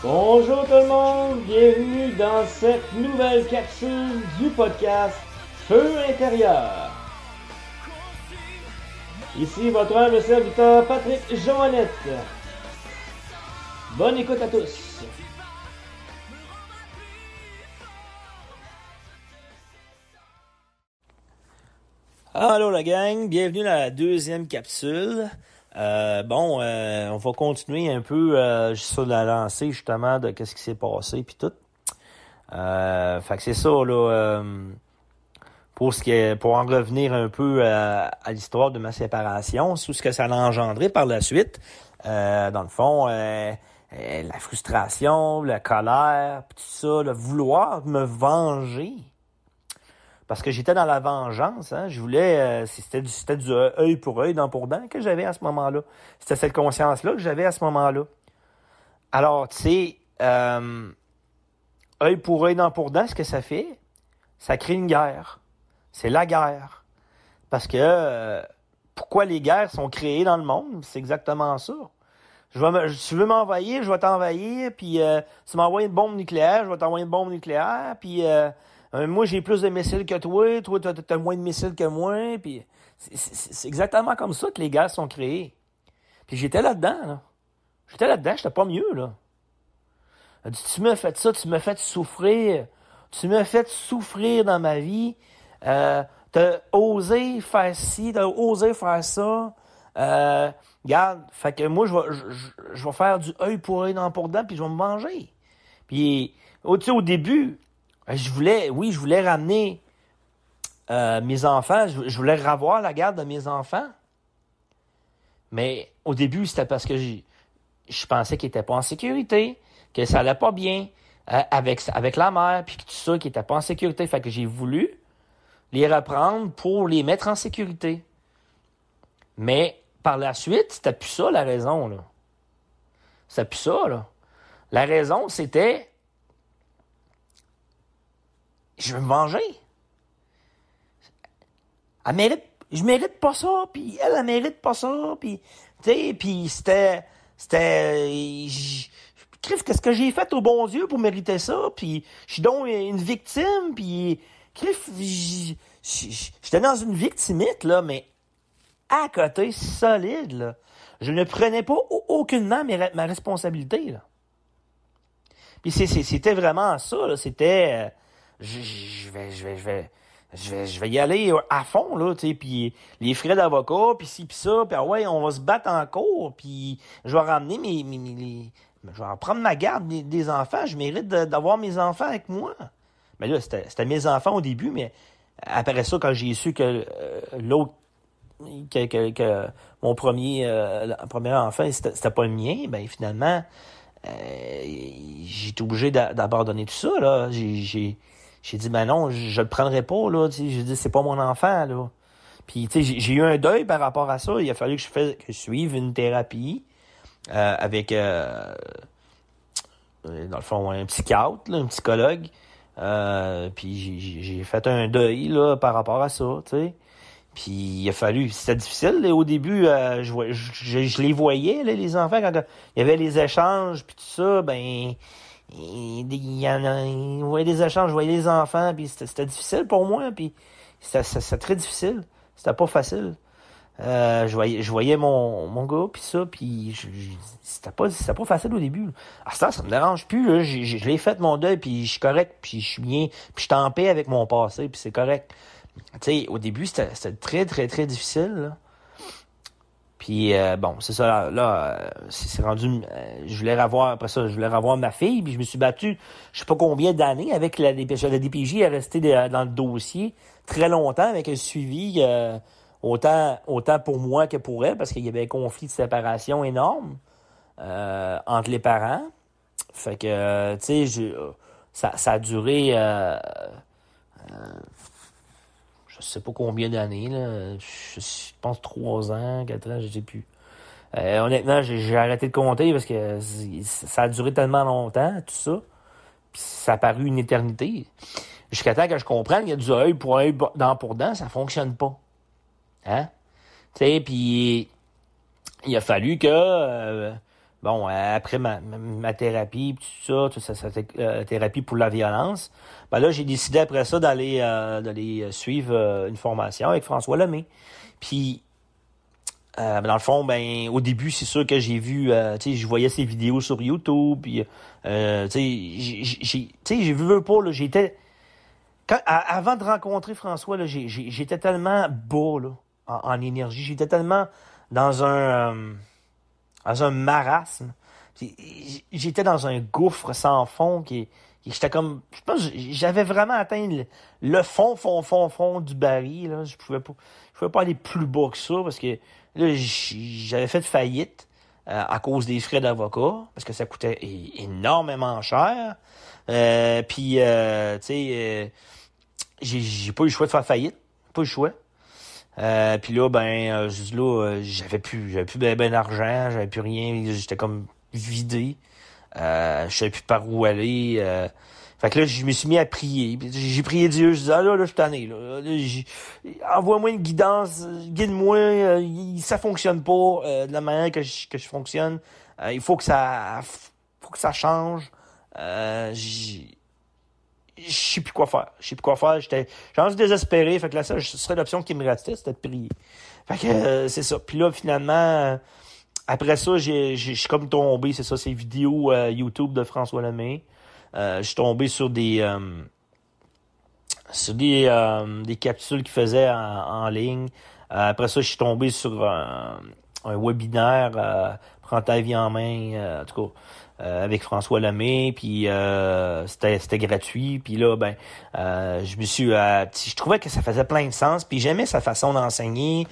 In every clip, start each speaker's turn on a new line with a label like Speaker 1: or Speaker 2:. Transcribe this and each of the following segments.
Speaker 1: Bonjour tout le monde, bienvenue dans cette nouvelle capsule du podcast Feu intérieur. Ici votre humble serviteur Patrick Joannette. Bonne écoute à tous. Allô la gang, bienvenue dans la deuxième capsule. On va continuer un peu sur la lancée justement de qu'est-ce qui s'est passé puis tout. Fait que c'est ça là. Pour en revenir un peu à l'histoire de ma séparation, tout ce que ça a engendré par la suite. Dans le fond, la frustration, la colère, puis tout ça, le vouloir me venger. Parce que j'étais dans la vengeance, hein. Je voulais, c'était du œil pour œil, dent pour dent que j'avais à ce moment-là. C'était cette conscience-là que j'avais à ce moment-là. Alors, tu sais, œil pour œil, dent pour dent, ce que ça fait, ça crée une guerre. C'est la guerre. Parce que, pourquoi les guerres sont créées dans le monde? C'est exactement ça. Tu veux m'envahir, je vais t'envahir, puis tu m'envoies une bombe nucléaire, je vais t'envoyer une bombe nucléaire, puis... moi, j'ai plus de missiles que toi t'as moins de missiles que moi, puis c'est exactement comme ça que les guerres sont créées. Puis j'étais là-dedans, là. J'étais pas mieux, là. Elle dit, tu m'as fait ça, tu m'as fait souffrir dans ma vie, t'as osé faire ci, t'as osé faire ça, regarde, fait que moi, je vais faire du œil pour œil, dent pour dent, puis je vais me manger. Puis, tu sais, au début... Je voulais ramener mes enfants. Je voulais revoir la garde de mes enfants. Mais au début, c'était parce que je pensais qu'ils n'étaient pas en sécurité, que ça allait pas bien avec la mère, puis tout ça, qu'ils n'étaient pas en sécurité. Fait que j'ai voulu les reprendre pour les mettre en sécurité. Mais par la suite, c'était plus ça la raison, là. C'était plus ça, là. La raison, c'était... Je veux me venger. Je mérite pas ça, puis elle mérite pas ça, puis tu sais, puis c'était crif, qu'est-ce que j'ai fait au bon Dieu pour mériter ça, puis je suis donc une victime, puis crif, j'étais dans une victimite là, mais à côté solide là. Je ne prenais pas aucunement ma responsabilité là. Puis c'était vraiment ça là, c'était je vais y aller à fond, là, tu sais, puis les frais d'avocat, puis ci, puis ça, puis ouais, on va se battre en cours, puis je vais ramener je vais prendre ma garde des enfants, je mérite d'avoir mes enfants avec moi. Mais là, c'était mes enfants au début, mais après ça, quand j'ai su que l'autre, que mon premier enfant, c'était pas le mien, ben finalement, j'ai été obligé d'abandonner tout ça, là. J'ai dit, ben non, je le prendrai pas, là, tu sais, j'ai dit, c'est pas mon enfant, là. Puis, tu sais, j'ai eu un deuil par rapport à ça. Il a fallu que je suive une thérapie avec, dans le fond, un psychiatre, là, un psychologue. Puis, j'ai fait un deuil, là, par rapport à ça, tu sais. Puis, il a fallu, c'était difficile, là, au début, je les voyais, là, les enfants, quand il y avait les échanges, puis tout ça, ben... Il voyait des échanges, je voyais les enfants, puis c'était difficile pour moi, puis c'était très difficile. C'était pas facile. Je voyais mon gars, puis ça, puis c'était pas facile au début. À ça me dérange plus, là. Je l'ai fait mon deuil, puis je suis correct, puis je suis bien, puis je suis en paix avec mon passé, puis c'est correct. Tu sais, au début, c'était très, très, très difficile, là. Puis c'est ça, là, c'est rendu... je voulais revoir ma fille, puis je me suis battu, je sais pas combien d'années avec la DPJ. La DPJ est restée dans le dossier très longtemps avec un suivi autant pour moi que pour elle, parce qu'il y avait un conflit de séparation énorme entre les parents. Fait que, tu sais, ça a duré... je sais pas combien d'années, là. Je pense 3 ans, 4 ans, je sais plus. Honnêtement, j'ai arrêté de compter parce que ça a duré tellement longtemps, tout ça. Puis ça a paru une éternité. Jusqu'à temps que je comprenne qu'il y a du œil pour œil, dent pour dent, ça fonctionne pas. Hein? Tu sais, puis il a fallu que bon, après ma thérapie, pis tout ça, thérapie pour la violence, ben là, j'ai décidé après ça d'aller suivre une formation avec François Lemay. Puis, dans le fond, ben, au début, c'est sûr que j'ai vu, tu sais, je voyais ses vidéos sur YouTube, puis, tu sais, j'ai vu pas, là, avant de rencontrer François, là, j'étais tellement bas, là, en énergie, j'étais tellement dans dans un marasme. J'étais dans un gouffre sans fond j'étais comme, je pense, j'avais vraiment atteint le fond du baril, là. Je pouvais pas aller plus bas que ça parce que là, j'avais fait faillite à cause des frais d'avocat parce que ça coûtait énormément cher. Puis, tu sais, j'ai pas eu le choix de faire faillite, pas eu le choix. Puis là, j'avais plus ben d'argent, j'avais plus rien, j'étais comme vidé. Je savais plus par où aller. Fait que là, je me suis mis à prier. Puis j'ai prié Dieu, je disais, là, je suis tanné, là. Envoie-moi une guidance, guide-moi, ça fonctionne pas de la manière que je fonctionne. Il faut que ça change. Je sais plus quoi faire. J'étais rendu désespéré. Fait que la seule serait l'option qui me restait, c'était de prier. Fait que c'est ça. Puis là, finalement, après ça, je suis comme tombé, c'est ça, ces vidéos YouTube de François Lemay. Je suis tombé sur des capsules qu'il faisait en ligne. Après ça, je suis tombé sur un webinaire Prends ta vie en main, en tout cas. Avec François Lemay, puis c'était gratuit, puis là je trouvais que ça faisait plein de sens, puis j'aimais sa façon d'enseigner.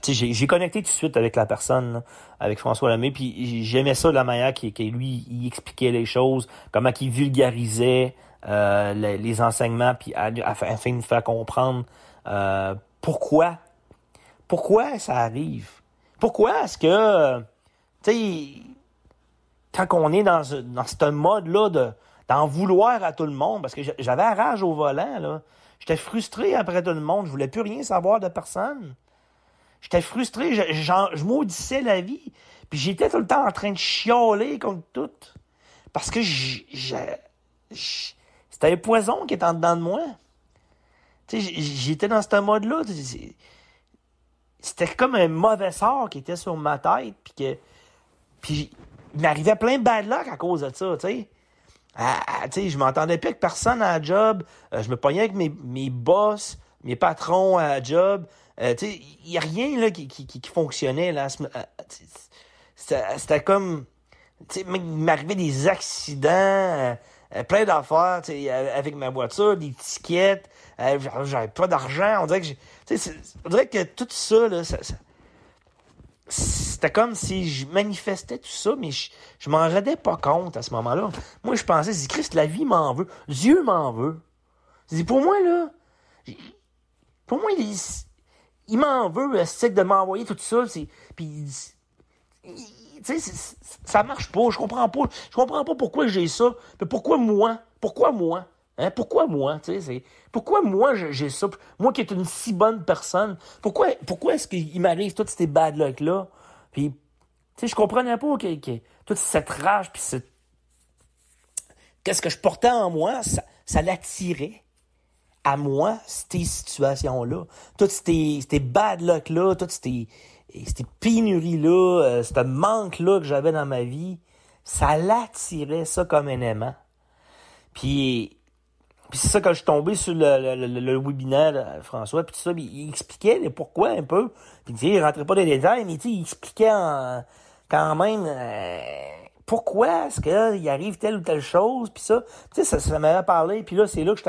Speaker 1: J'ai connecté tout de suite avec la personne, là, avec François Lemay, puis j'aimais ça de la manière qu'il lui il expliquait les choses, comment qu'il vulgarisait les enseignements, puis afin de nous faire comprendre pourquoi ça arrive, pourquoi est-ce que tu sais, quand on est dans ce mode-là d'en vouloir à tout le monde, parce que j'avais la rage au volant, là. J'étais frustré après tout le monde. Je voulais plus rien savoir de personne. J'étais frustré. Je maudissais la vie. Puis j'étais tout le temps en train de chialer contre tout. Parce que c'était un poison qui était en dedans de moi. Tu sais, j'étais dans ce mode-là. C'était comme un mauvais sort qui était sur ma tête. Puis il m'arrivait plein de bad luck à cause de ça, tu sais. Tu sais, je m'entendais plus avec personne à la job. Je me pognais avec mes boss, mes patrons à la job. Tu sais, il n'y a rien là qui fonctionnait, là. C'était comme... Tu sais, il m'arrivait des accidents, plein d'affaires, tu sais, avec ma voiture, des tickets. J'avais pas d'argent. On dirait que tout ça, là, c'était comme si je manifestais tout ça, mais je m'en rendais pas compte à ce moment-là. Moi, je pensais, c'est Christ, la vie m'en veut. Dieu m'en veut. C'est pour moi, là. Pour moi, il m'en veut, c'est de m'envoyer tout ça. Puis, tu sais, ça marche pas. Je comprends pas pourquoi j'ai ça. Mais pourquoi moi? Pourquoi moi? Hein? Pourquoi moi? Tu sais, pourquoi moi j'ai ça? Moi qui est une si bonne personne, pourquoi est-ce qu'il m'arrive toutes ces bad luck-là? Puis, tu sais, je comprenais pas que toute cette rage, puis qu'est-ce que je portais en moi, ça l'attirait à moi, ces situations-là. Toutes ces bad luck-là, toutes ces pénuries-là, ce manque-là que j'avais dans ma vie, ça l'attirait, ça, comme un aimant. Puis c'est ça, quand je suis tombé sur le webinaire de François, puis tout ça, il expliquait les pourquoi un peu. Puis il rentrait pas dans les détails, mais il expliquait quand même pourquoi est-ce qu'il arrive telle ou telle chose, puis ça. Tu sais, ça m'avait parlé, puis là, c'est là que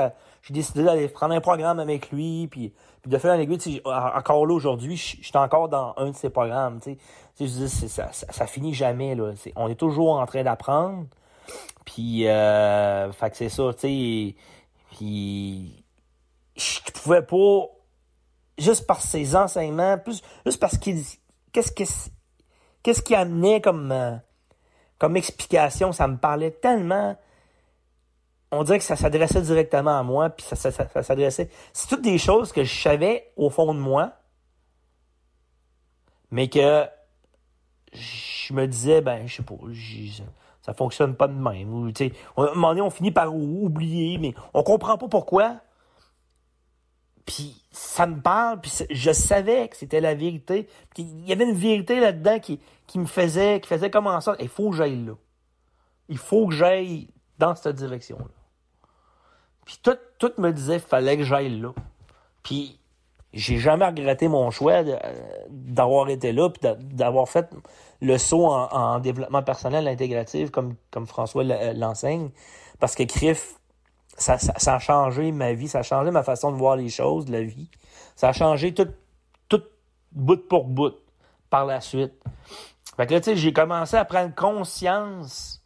Speaker 1: j'ai décidé d'aller prendre un programme avec lui, puis de faire un aiguille. Encore là, aujourd'hui, je suis encore dans un de ses programmes, tu sais. Je dis, ça finit jamais, là. On est toujours en train d'apprendre, puis fait que c'est ça, tu sais. Puis je pouvais pas, juste par ses enseignements, juste parce qu'est-ce qu'il amenait comme explication, ça me parlait tellement. On dirait que ça s'adressait directement à moi, puis ça s'adressait. C'est toutes des choses que je savais au fond de moi, mais que je me disais, ben, je sais pas, ça fonctionne pas de même. Ou, tu sais, à un moment donné, on finit par oublier, mais on comprend pas pourquoi. Puis ça me parle, puis je savais que c'était la vérité. Puis il y avait une vérité là-dedans qui faisait comment ça. Il faut que j'aille là. Il faut que j'aille dans cette direction-là. Puis tout me disait qu'il fallait que j'aille là. Puis j'ai jamais regretté mon choix d'avoir été là puis d'avoir fait le saut en développement personnel intégratif comme François l'enseigne. Parce que CRIF, ça a changé ma vie, ça a changé ma façon de voir les choses, de la vie. Ça a changé tout bout pour bout par la suite. Fait que là, tu sais, j'ai commencé à prendre conscience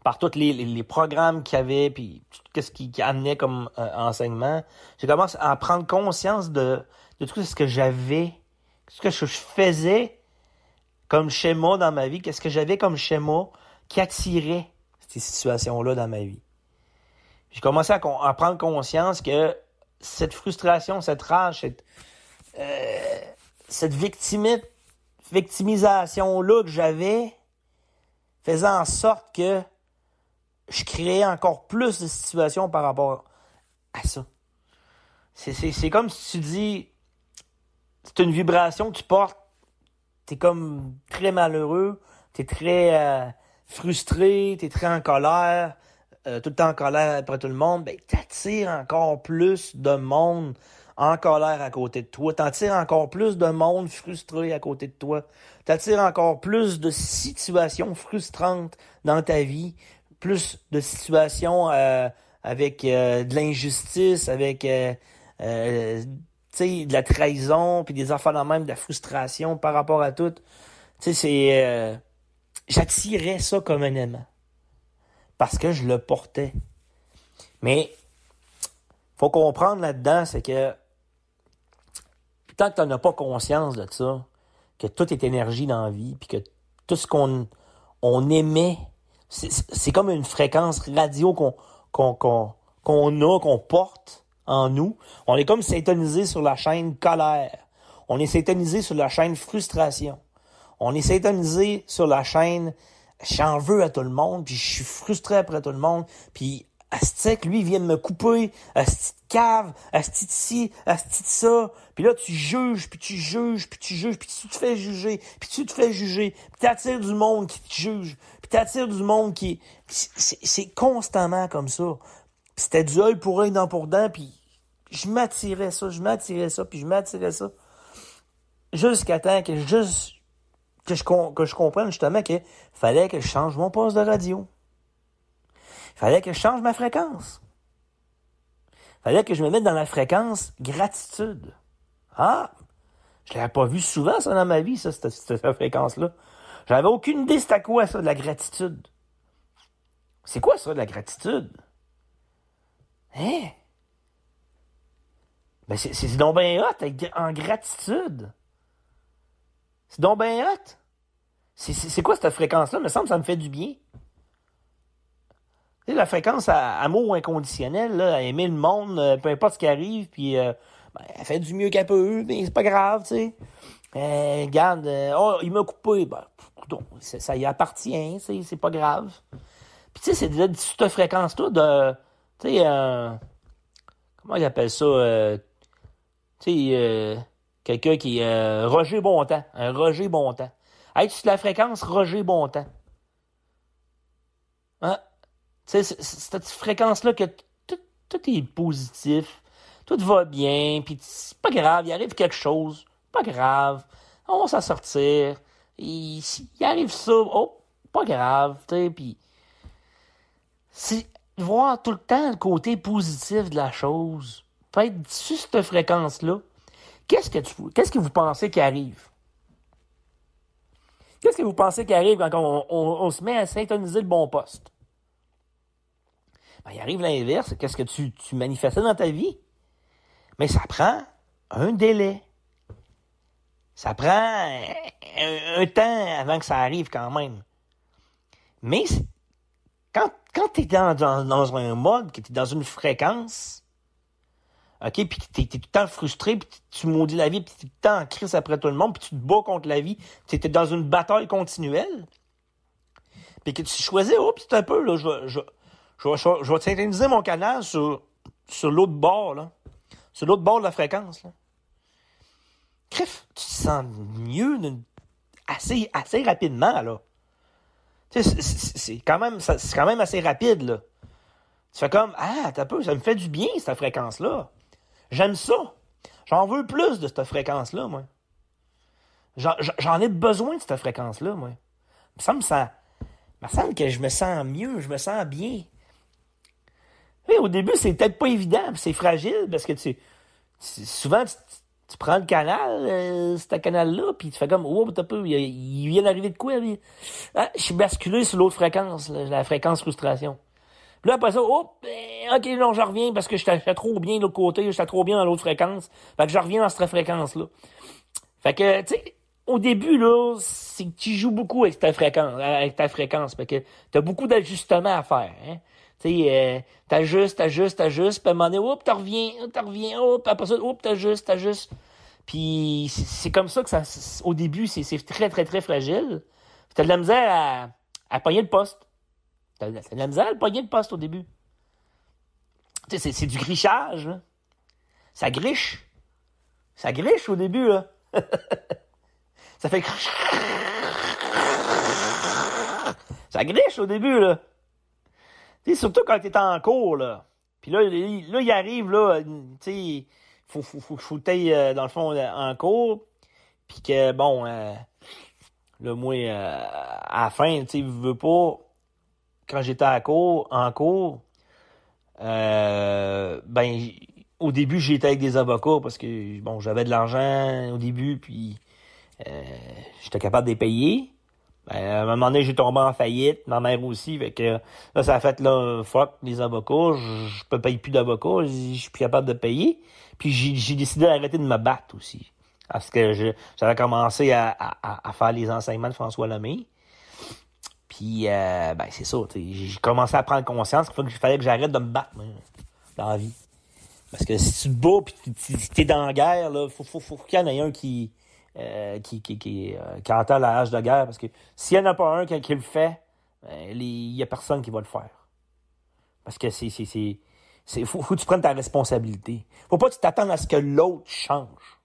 Speaker 1: par tous les programmes qu'il y avait, puis tout ce qui amenait comme enseignement. J'ai commencé à prendre conscience de tout ce que j'avais, ce que je faisais comme schéma dans ma vie, qu'est-ce que j'avais comme schéma qui attirait ces situations-là dans ma vie. J'ai commencé à prendre conscience que cette frustration, cette rage, cette victimisation-là que j'avais faisait en sorte que je créais encore plus de situations par rapport à ça. C'est comme si tu dis, c'est une vibration que tu portes, t'es comme très malheureux, t'es très frustré, t'es très en colère, tout le temps en colère après tout le monde, ben t'attires encore plus de monde en colère à côté de toi, t'attires encore plus de monde frustré à côté de toi, t'attires encore plus de situations frustrantes dans ta vie, plus de situations avec de l'injustice, avec tu sais, de la trahison, puis des affaires dans même, de la frustration par rapport à tout. Tu sais, c'est... j'attirais ça comme un aimant. Parce que je le portais. Mais, faut comprendre là-dedans, c'est que tant que tu n'en as pas conscience de ça, que tout est énergie dans la vie, puis que tout ce qu'on émet, c'est comme une fréquence radio qu'on porte en nous. On est comme syntonisé sur la chaîne colère. On est syntonisé sur la chaîne frustration. On est syntonisé sur la chaîne j'en veux à tout le monde, puis je suis frustré après tout le monde, puis Astic, lui, il vient de me couper, Astic de cave, Astic de ci, Astic de ça, puis là, tu juges, puis tu juges, puis tu juges, puis tu te fais juger, puis tu te fais juger, puis t'attires du monde qui te juge, puis t'attires du monde qui... C'est constamment comme ça. Puis c'était du œil pour œil, dent pour dent, puis je m'attirais ça, puis je m'attirais ça. Jusqu'à temps que je comprenne justement qu'il fallait que je change mon poste de radio. Il fallait que je change ma fréquence. Il fallait que je me mette dans la fréquence gratitude. Ah! Je l'avais pas vu souvent, ça, dans ma vie, cette fréquence-là. J'avais aucune idée c'était quoi, ça, de la gratitude. C'est quoi, ça, de la gratitude? Hein? Ben, c'est donc bien hot, en gratitude. C'est donc bien hot. C'est quoi cette fréquence-là? Il me semble que ça me fait du bien. Tu sais, la fréquence à amour inconditionnel, là, à aimer le monde, peu importe ce qui arrive, puis ben, elle fait du mieux qu'elle peut, mais c'est pas grave, tu sais. Regarde, oh, il m'a coupé, ben, ça y appartient, c'est pas grave. Puis tu sais, c'est de cette fréquence-là de, tu sais, comment il appelle ça, tu sais, quelqu'un qui est Roger Bontemps, un Roger Bontemps. Être sur la fréquence Roger Bontemps. Hein? Tu sais, cette fréquence-là que tout est positif, tout va bien, puis c'est pas grave, il arrive quelque chose, pas grave, on va s'en sortir, il arrive ça, oh, pas grave, tu sais, puis c'est voir tout le temps le côté positif de la chose, peut être sur cette fréquence-là. Qu'est-ce que vous pensez qui arrive? Qu'est-ce que vous pensez qui arrive quand on se met à syntoniser le bon poste? Ben, il arrive l'inverse. Qu'est-ce que tu manifestais dans ta vie? Mais ça prend un délai. Ça prend un temps avant que ça arrive quand même. Mais quand tu es dans un mode, que tu es dans une fréquence, OK, puis t'es tout le temps frustré, puis tu maudis la vie, puis t'es tout le temps en crise après tout le monde, puis tu te bats contre la vie. T'es dans une bataille continuelle. Puis que tu choisis, c'est un peu, là, je vais synthétiser mon canal sur l'autre bord, là. Sur l'autre bord de la fréquence, là. Crif, tu te sens mieux assez rapidement, là. Tu sais, c'est quand même assez rapide, là. Tu fais comme, t'as peu, ça me fait du bien, cette fréquence-là. J'aime ça. J'en veux plus de cette fréquence-là, moi. J'en ai besoin de cette fréquence-là, moi. Il me semble que je me sens mieux, je me sens bien. Oui, au début, c'est peut-être pas évident, c'est fragile, parce que souvent, tu prends le canal, ce canal-là, puis tu fais comme, t'as peu, il vient d'arriver de quoi, lui? Je suis basculé sur l'autre fréquence, là, la fréquence frustration. Puis là, après ça, OK, non, je reviens parce que j'étais trop bien de l'autre côté, j'étais trop bien dans l'autre fréquence. Fait que je reviens dans cette fréquence-là. Fait que, tu sais, au début, là, c'est que tu joues beaucoup avec ta fréquence. Fait que t'as beaucoup d'ajustements à faire, hein. Tu sais, t'ajustes, puis à un moment donné, t'en reviens, puis après ça, t'ajustes. Puis c'est comme ça que au début, c'est très, très, très fragile. T'as de la misère à pogner le poste. T'as de la misère à pogner le poste au début. Tu sais, c'est du grichage, là. Ça griche. Ça griche au début, là. Ça fait... Ça griche au début, là. Tu sais, surtout quand t'es en cours, là. Puis là, il arrive, là, tu sais, faut que t'ailles, dans le fond, en cours. Puis que, bon, là, moi, à la fin, tu sais, je veux pas... Quand j'étais en cours, au début, j'étais avec des avocats parce que, bon, j'avais de l'argent au début, puis j'étais capable de les payer. À un moment donné, j'ai tombé en faillite, ma mère aussi, fait que là, ça a fait, là, fuck, les avocats, je peux payer plus d'avocats, je suis plus capable de payer. Puis j'ai décidé d'arrêter de me battre aussi. Parce que j'avais commencé à faire les enseignements de François Lemay. Puis, c'est ça, j'ai commencé à prendre conscience qu'il fallait que j'arrête de me battre, moi, dans la vie. Parce que si tu te bats pis t'es dans la guerre, là, faut qu'il y en ait un qui entend la hache de guerre. Parce que s'il n'y en a pas un qui le fait, il y a personne qui va le faire. Parce que faut que tu prennes ta responsabilité. Faut pas que tu t'attendes à ce que l'autre change.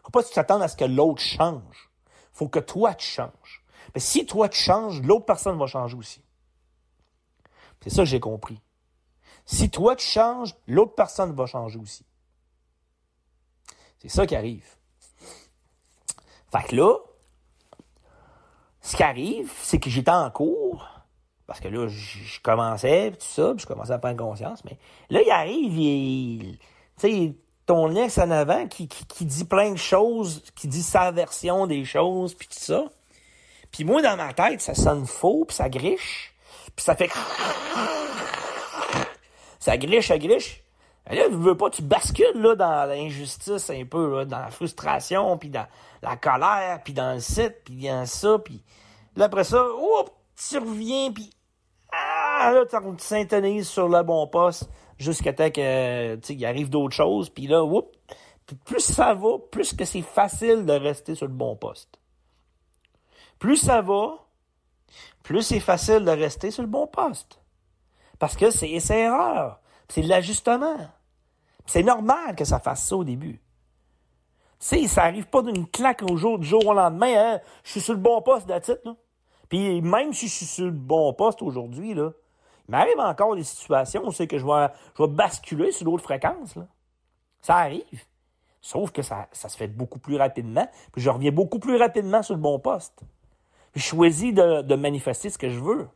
Speaker 1: Faut pas que tu t'attendes à ce que l'autre change. Faut que toi, tu changes. Mais si toi, tu changes, l'autre personne va changer aussi. C'est ça que j'ai compris. Si toi, tu changes, l'autre personne va changer aussi. C'est ça qui arrive. Fait que là, ce qui arrive, c'est que j'étais en cours, parce que là, je commençais, tout ça, puis je commençais à prendre conscience, mais là, il arrive, tu sais, ton ex en avant qui dit plein de choses, qui dit sa version des choses, puis tout ça. Puis moi, dans ma tête, ça sonne faux, puis ça griche, puis ça fait... Ça griche. Et là, tu veux pas, tu bascules là, dans l'injustice un peu, là, dans la frustration, puis dans la colère, puis dans le site, puis dans ça, puis là, après ça, tu reviens, puis là, tu s'intonises sur le bon poste jusqu'à temps que, tu sais, il arrive d'autres choses, puis là, plus ça va, plus que c'est facile de rester sur le bon poste. Plus ça va, plus c'est facile de rester sur le bon poste. Parce que c'est erreur. C'est de l'ajustement. C'est normal que ça fasse ça au début. Tu sais, ça arrive pas d'une claque du jour au lendemain, hein. Je suis sur le bon poste d'attitude, là. Puis même si je suis sur le bon poste aujourd'hui, là, il m'arrive encore des situations où c'est que je vais basculer sur d'autres fréquences, là. Ça arrive. Sauf que ça se fait beaucoup plus rapidement, puis je reviens beaucoup plus rapidement sur le bon poste. Puis je choisis de manifester ce que je veux.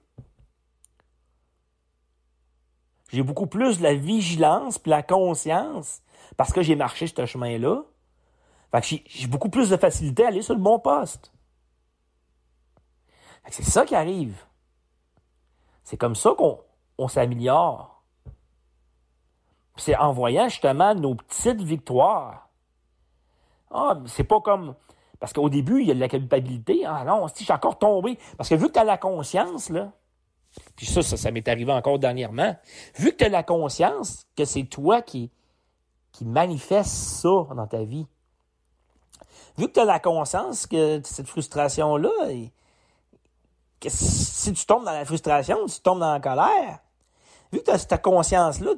Speaker 1: J'ai beaucoup plus de la vigilance puis la conscience parce que j'ai marché ce chemin-là. Fait que j'ai beaucoup plus de facilité à aller sur le bon poste. Fait que c'est ça qui arrive. C'est comme ça qu'on s'améliore. Puis c'est en voyant justement nos petites victoires. C'est pas comme... Parce qu'au début, il y a de la culpabilité. Ah non, je suis encore tombé. Parce que vu que tu as la conscience, là, puis ça m'est arrivé encore dernièrement. Vu que tu as la conscience que c'est toi qui qui manifeste ça dans ta vie. Vu que tu as la conscience que cette frustration-là, que si tu tombes dans la frustration, tu tombes dans la colère, vu que tu as cette conscience-là,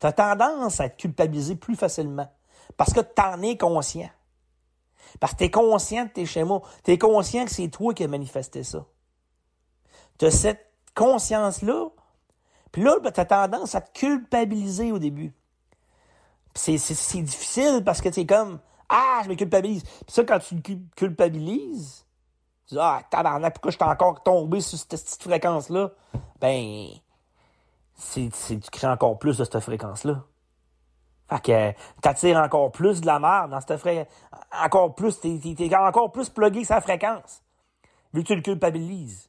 Speaker 1: tu as tendance à te culpabiliser plus facilement. Parce que tu en es conscient. Parce que tu es conscient de tes schémas. Tu es conscient que c'est toi qui as manifesté ça. Tu as cette conscience-là, puis là, tu as tendance à te culpabiliser au début. Puis c'est difficile parce que tu es comme « Ah, je me culpabilise ». Puis ça, quand tu te culpabilises, tu dis « Ah, tabarnak, pourquoi je suis encore tombé sur cette petite fréquence-là? » Ben, tu crées encore plus de cette fréquence-là. Fait que t'attires encore plus de la merde dans cette fréquence. Encore plus, t'es encore plus plugué sa fréquence. Vu que tu le culpabilises.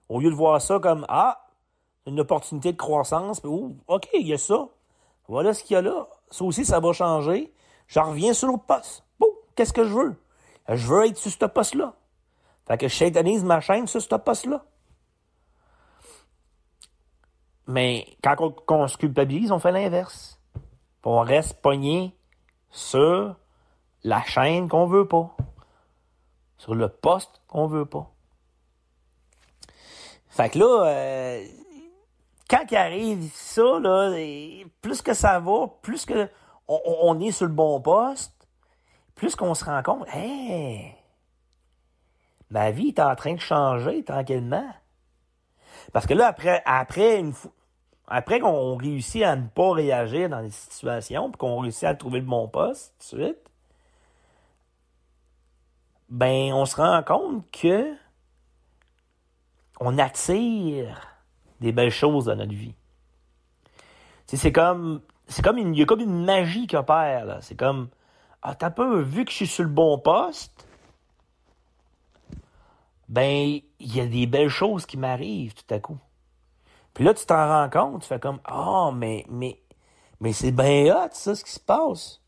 Speaker 1: Au lieu de voir ça comme, une opportunité de croissance, puis, OK, il y a ça. Voilà ce qu'il y a là. Ça aussi, ça va changer. Je reviens sur l'autre poste. Bon, qu'est-ce que je veux? Je veux être sur ce poste-là. Fait que je shaitanise ma chaîne sur ce poste-là. Mais quand on se culpabilise, on fait l'inverse. Puis on reste pogné sur la chaîne qu'on veut pas. Sur le poste qu'on veut pas. Fait que là, quand il arrive ça, là, plus que ça va, plus que on est sur le bon poste, plus qu'on se rend compte, ma vie est en train de changer tranquillement. Parce que là, après qu'on réussit à ne pas réagir dans les situations, puis qu'on réussit à trouver le bon poste tout de suite, ben, on se rend compte que on attire des belles choses dans notre vie. Tu sais, il y a comme une magie qui opère, là. C'est comme, t'as peu, vu que je suis sur le bon poste, ben, il y a des belles choses qui m'arrivent tout à coup. Puis là, tu t'en rends compte, tu fais comme, mais c'est bien hot, ça, ce qui se passe.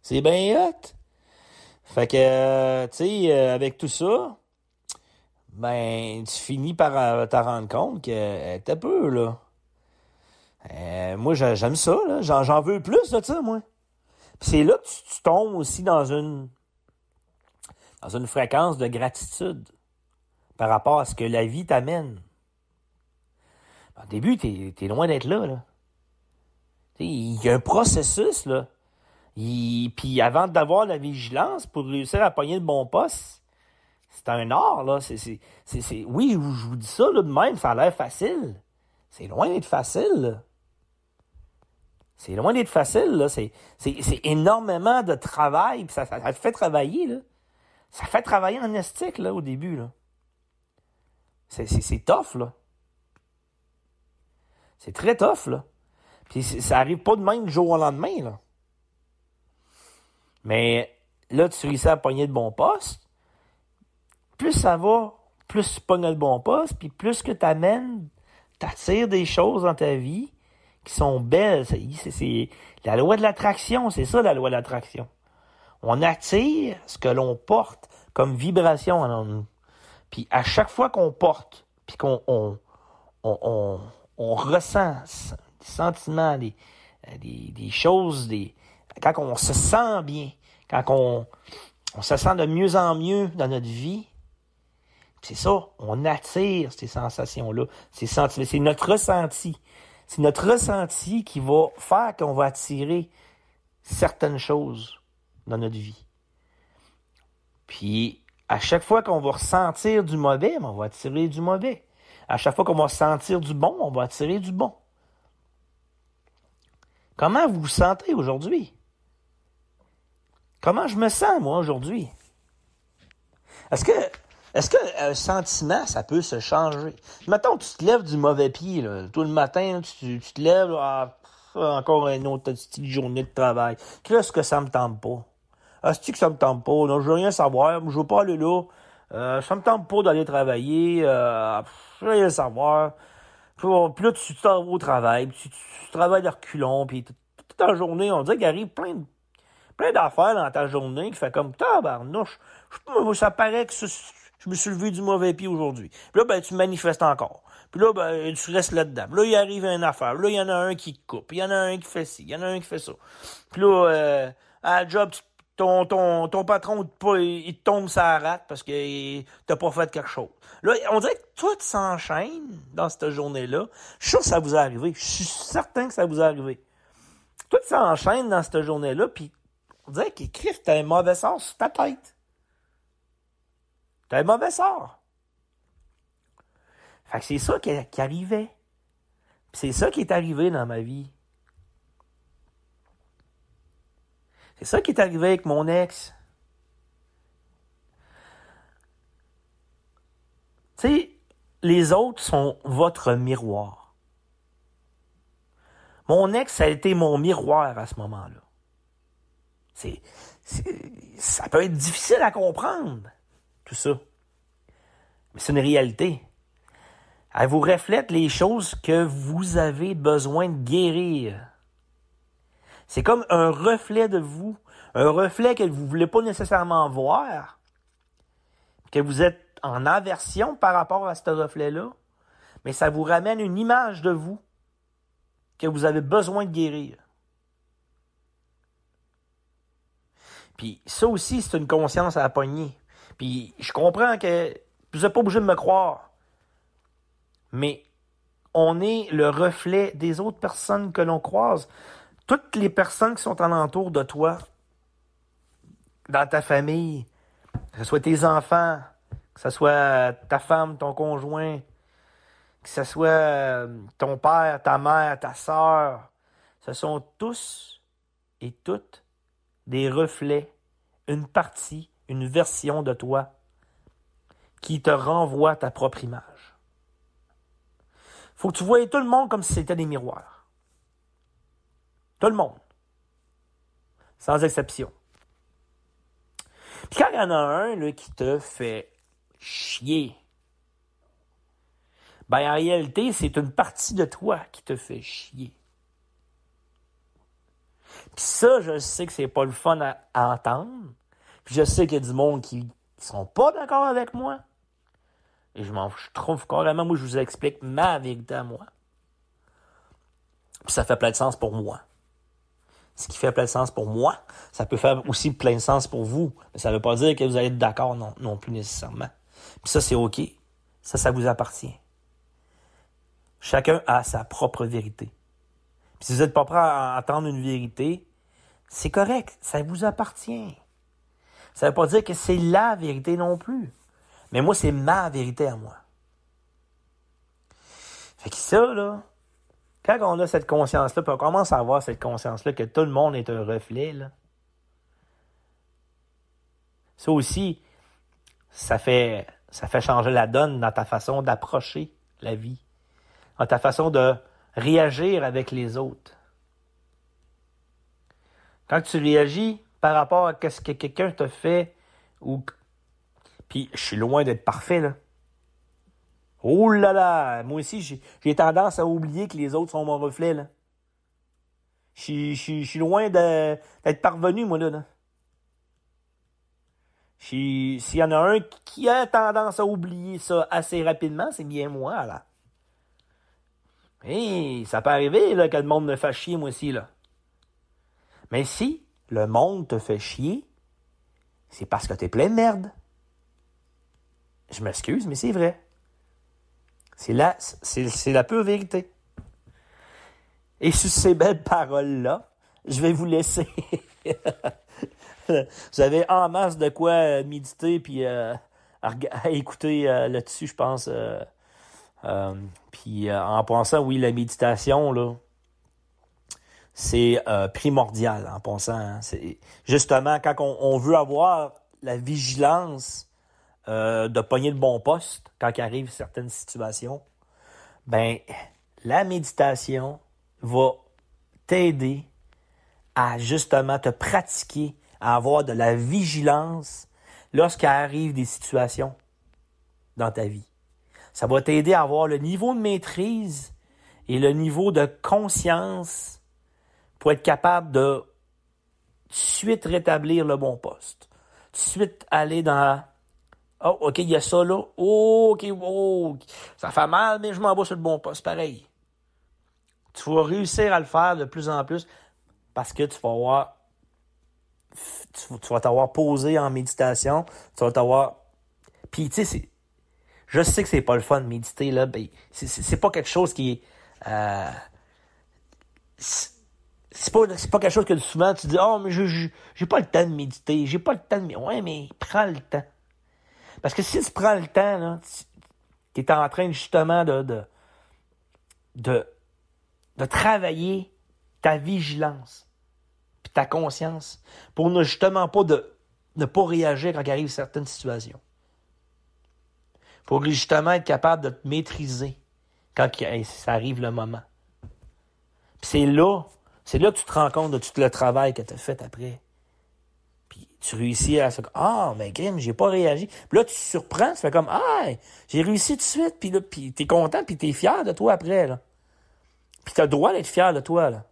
Speaker 1: C'est bien hot. Fait que, tu sais, avec tout ça, ben, tu finis par te rendre compte que t'as peu, là. Moi, j'aime ça, là. J'en veux plus de ça, moi. Puis c'est là que tu tombes aussi dans une fréquence de gratitude par rapport à ce que la vie t'amène. Au début, t'es loin d'être là, là. Il y a un processus, là. Puis avant d'avoir la vigilance, pour réussir à pogner le bon poste, c'est un art, là. Oui, je vous dis ça, là, de même, ça a l'air facile. C'est loin d'être facile, là. C'est loin d'être facile, là. C'est énormément de travail, puis ça te fait travailler, là. Ça fait travailler en estique, là, au début, là. C'est tough, là. C'est très tough, là. Puis ça arrive pas de même du jour au lendemain, là. Mais là, tu réussis à pogner le bon poste. Plus ça va, plus tu pognes le bon poste, puis plus que t'attires des choses dans ta vie qui sont belles. C'est la loi de l'attraction, c'est ça la loi de l'attraction. On attire ce que l'on porte comme vibration en nous. Puis à chaque fois qu'on porte, puis qu'on ressent des sentiments, des choses, quand on se sent bien, quand on se sent de mieux en mieux dans notre vie, c'est ça, on attire ces sensations-là, ces sentiments, c'est notre ressenti. C'est notre ressenti qui va faire qu'on va attirer certaines choses dans notre vie. Puis, à chaque fois qu'on va ressentir du mauvais, on va attirer du mauvais. À chaque fois qu'on va sentir du bon, on va attirer du bon. Comment vous vous sentez aujourd'hui? Comment je me sens, moi, aujourd'hui? Est-ce que un sentiment, ça peut se changer? Mettons, tu te lèves du mauvais pied, là. Tout le matin, tu te lèves, encore une autre petite journée de travail. Qu'est-ce que ça me tente pas? Est-ce que ça me tente pas? Non, je veux rien savoir. Je veux pas aller là. Ça me tente pas d'aller travailler. Je veux rien savoir. Puis là, tu t'en vas au travail. Puis tu travailles de reculons. Puis toute ta journée, on dirait qu'il arrive plein d'affaires dans ta journée qui fait comme tabarnouche. Ça paraît que je je me suis levé du mauvais pied aujourd'hui. Puis là, ben, tu manifestes encore. Puis là, ben, tu restes là-dedans. Puis là, il arrive une affaire. Puis là, il y en a un qui te coupe. Il y en a un qui fait ci. Il y en a un qui fait ça. Puis là, à la job, ton patron, il te tombe sur la rate parce que t'as pas fait quelque chose. Là, on dirait que tout s'enchaîne dans cette journée-là. Je suis sûr que ça vous est arrivé. Je suis certain que ça vous est arrivé. Tout s'enchaîne dans cette journée-là, puis on dirait qu'Écrive, t'as un mauvais sort sur ta tête. T'as un mauvais sort. Fait que c'est ça qui arrivait. Puis c'est ça qui est arrivé dans ma vie. C'est ça qui est arrivé avec mon ex. Tu sais, les autres sont votre miroir. Mon ex, ça a été mon miroir à ce moment-là. Ça peut être difficile à comprendre, tout ça. Mais c'est une réalité. Elle vous reflète les choses que vous avez besoin de guérir. C'est comme un reflet de vous, un reflet que vous ne voulez pas nécessairement voir, que vous êtes en aversion par rapport à ce reflet-là, mais ça vous ramène une image de vous que vous avez besoin de guérir. Puis ça aussi, c'est une conscience à pogner. Puis je comprends que vous n'êtes pas obligé de me croire, mais on est le reflet des autres personnes que l'on croise. Toutes les personnes qui sont alentour de toi, dans ta famille, que ce soit tes enfants, que ce soit ta femme, ton conjoint, que ce soit ton père, ta mère, ta sœur, ce sont tous et toutes des reflets, une partie, une version de toi qui te renvoie ta propre image. Faut que tu voyes tout le monde comme si c'était des miroirs. Tout le monde. Sans exception. Puis quand il y en a un là, qui te fait chier, ben en réalité, c'est une partie de toi qui te fait chier. Puis ça, je sais que c'est pas le fun à entendre. Puis je sais qu'il y a du monde qui sont pas d'accord avec moi. Et je trouve carrément, moi, je vous explique ma vérité à moi. Puis ça fait plein de sens pour moi. Ce qui fait plein de sens pour moi, ça peut faire aussi plein de sens pour vous. Mais ça ne veut pas dire que vous allez être d'accord non plus nécessairement. Puis ça, c'est OK. Ça vous appartient. Chacun a sa propre vérité. Puis si vous n'êtes pas prêt à entendre une vérité, c'est correct. Ça vous appartient. Ça ne veut pas dire que c'est la vérité non plus. Mais moi, c'est ma vérité à moi. Fait que ça, là, quand on a cette conscience-là, puis on commence à avoir cette conscience-là que tout le monde est un reflet, là, ça aussi, ça fait changer la donne dans ta façon d'approcher la vie, dans ta façon de réagir avec les autres. Quand tu réagis par rapport à ce que quelqu'un te fait, puis je suis loin d'être parfait, là. Oh là là! Moi aussi, j'ai tendance à oublier que les autres sont mon reflet, là. Je suis loin d'être parvenu, moi, là. S'il y en a un qui a tendance à oublier ça assez rapidement, c'est bien moi, là. Hey, ça peut arriver, là, que le monde me fasse chier, moi aussi, là. Mais si le monde te fait chier, c'est parce que t'es plein de merde. Je m'excuse, mais c'est vrai. C'est la pure vérité. Et sur ces belles paroles-là, je vais vous laisser. Vous avez en masse de quoi méditer puis à écouter là-dessus, je pense. Puis en pensant, oui, la méditation, là, c'est primordial en pensant. Hein. C'est justement quand on veut avoir la vigilance de pogner le bon poste quand il arrive certaines situations, ben la méditation va t'aider à justement te pratiquer, à avoir de la vigilance lorsqu'arrivent des situations dans ta vie. Ça va t'aider à avoir le niveau de maîtrise et le niveau de conscience pour être capable de tout de suite rétablir le bon poste. Tout de suite aller dans Oh, OK, il y a ça là. Oh, OK, oh, ça fait mal, mais je m'en vais sur le bon pas. C'est pareil. Tu vas réussir à le faire de plus en plus parce que tu vas avoir tu vas t'avoir posé en méditation, tu vas t'avoir puis tu sais je sais que c'est pas le fun de méditer là, ben c'est pas quelque chose qui est c'est pas quelque chose que souvent tu dis oh mais j'ai pas le temps de méditer, j'ai pas le temps de ouais mais prends le temps. Parce que si tu prends le temps là, tu es en train justement de de travailler ta vigilance puis ta conscience pour ne justement pas ne pas réagir quand arrive certaines situations. Pour justement être capable de te maîtriser quand ça arrive le moment. Puis c'est là que tu te rends compte de tout le travail que tu as fait après. Puis tu réussis à faire ah, mais Grim, j'ai pas réagi. Puis là, tu te surprends, tu fais comme ah, j'ai réussi tout de suite. Puis là, puis t'es content, puis t'es fier de toi après, là. Puis t'as le droit d'être fier de toi, là.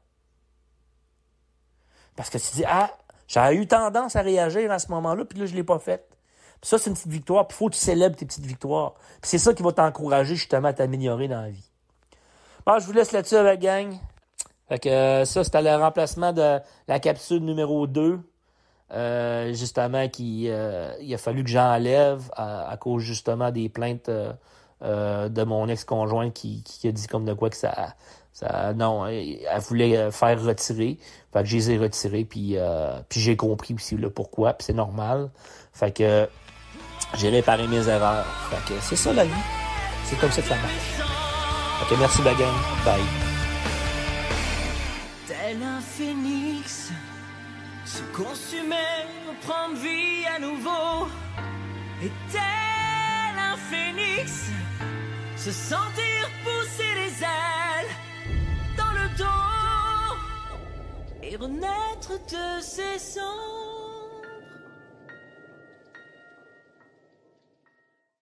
Speaker 1: Parce que tu dis ah, j'avais eu tendance à réagir à ce moment-là, puis là, je l'ai pas fait. Puis ça, c'est une petite victoire. Puis il faut que tu célèbres tes petites victoires. Puis c'est ça qui va t'encourager justement à t'améliorer dans la vie. Bon, je vous laisse là-dessus avec la gang. Fait que ça, c'était le remplacement de la capsule numéro 2. Justement, il a fallu que j'enlève à cause justement des plaintes de mon ex-conjoint qui a dit comme de quoi que ça non, elle voulait faire retirer. Fait que je les ai retirés, puis j'ai compris aussi là, pourquoi, puis c'est normal. Fait que j'ai réparé mes erreurs. Fait que c'est ça la vie. C'est comme ça que ça marche. Fait que merci la gang. Bye.
Speaker 2: Tel un phénix, se consumer, reprendre vie à nouveau. Et tel un phénix, se sentir pousser les ailes dans le dos et renaître de ses cendres.